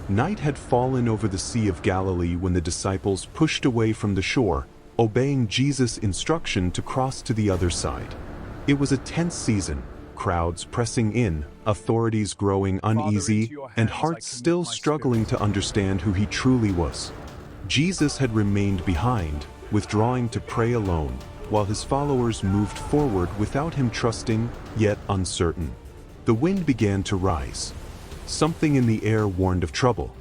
Night had fallen over the Sea of Galilee when the disciples pushed away from the shore, obeying Jesus' instruction to cross to the other side. It was a tense season, crowds pressing in, authorities growing uneasy, and hearts still struggling to understand who he truly was. Jesus had remained behind, withdrawing to pray alone, while his followers moved forward without him, trusting, yet uncertain. The wind began to rise. Something in the air warned of trouble.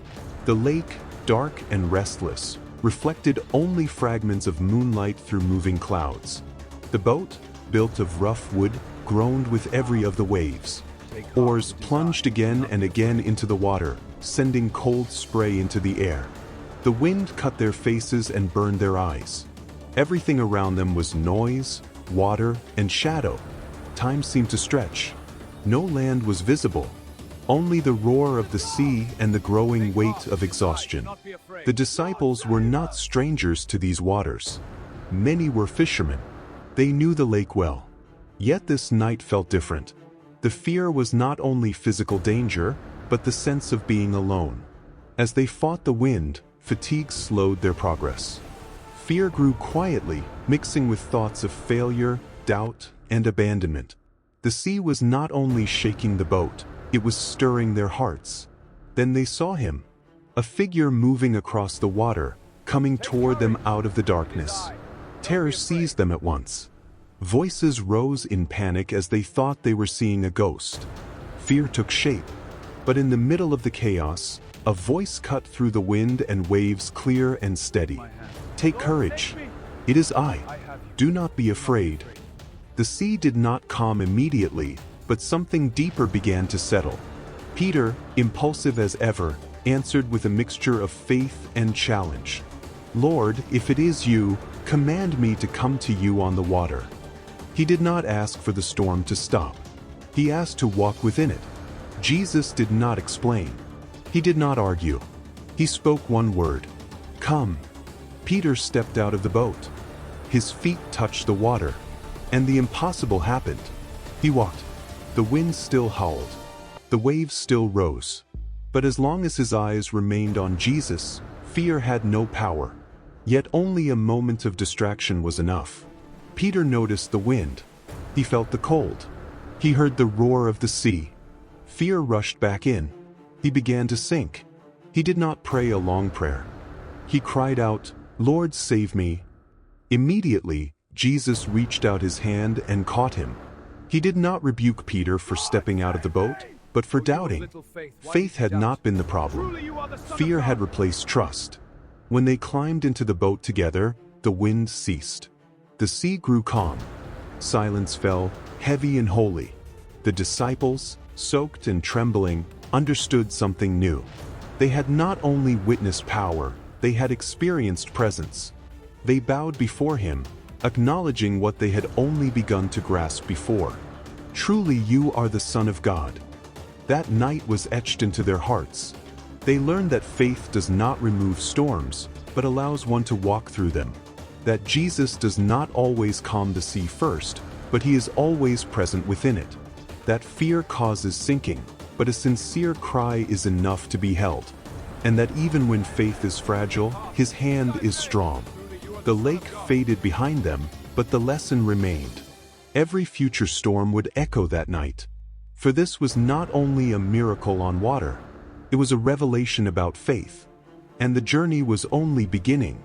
The lake, dark and restless, reflected only fragments of moonlight through moving clouds. The boat, built of rough wood, groaned with every of the waves. Oars plunged again and again into the water, sending cold spray into the air. The wind cut their faces and burned their eyes. Everything around them was noise, water, and shadow. Time seemed to stretch. No land was visible. Only the roar of the sea and the growing weight of exhaustion. The disciples were not strangers to these waters. Many were fishermen. They knew the lake well. Yet this night felt different. The fear was not only physical danger, but the sense of being alone. As they fought the wind, fatigue slowed their progress. Fear grew quietly, mixing with thoughts of failure, doubt, and abandonment. The sea was not only shaking the boat, it was stirring their hearts. Then they saw him, a figure moving across the water, coming toward them out of the darkness. Terror seized them at once. Voices rose in panic as they thought they were seeing a ghost. Fear took shape. But in the middle of the chaos, a voice cut through the wind and waves, clear and steady. "Take courage. It is I. Do not be afraid." The sea did not calm immediately, but something deeper began to settle. Peter, impulsive as ever, answered with a mixture of faith and challenge. "Lord, if it is you, command me to come to you on the water." He did not ask for the storm to stop. He asked to walk within it. Jesus did not explain. He did not argue. He spoke one word: "Come." Peter stepped out of the boat. His feet touched the water, and the impossible happened. He walked. The wind still howled. The waves still rose. But as long as his eyes remained on Jesus, fear had no power. Yet only a moment of distraction was enough. Peter noticed the wind. He felt the cold. He heard the roar of the sea. Fear rushed back in. He began to sink. He did not pray a long prayer. He cried out, "Lord, save me." Immediately, Jesus reached out his hand and caught him. He did not rebuke Peter for stepping out of the boat, but for doubting. Faith had not been the problem. Fear had replaced trust. When they climbed into the boat together, the wind ceased. The sea grew calm. Silence fell, heavy and holy. The disciples, soaked and trembling, understood something new. They had not only witnessed power, they had experienced presence. They bowed before him, acknowledging what they had only begun to grasp before. "Truly you are the Son of God." That night was etched into their hearts. They learned that faith does not remove storms, but allows one to walk through them. That Jesus does not always calm the sea first, but he is always present within it. That fear causes sinking, but a sincere cry is enough to be held. And that even when faith is fragile, his hand is strong. The lake faded behind them, but the lesson remained. Every future storm would echo that night. For this was not only a miracle on water, it was a revelation about faith. And the journey was only beginning.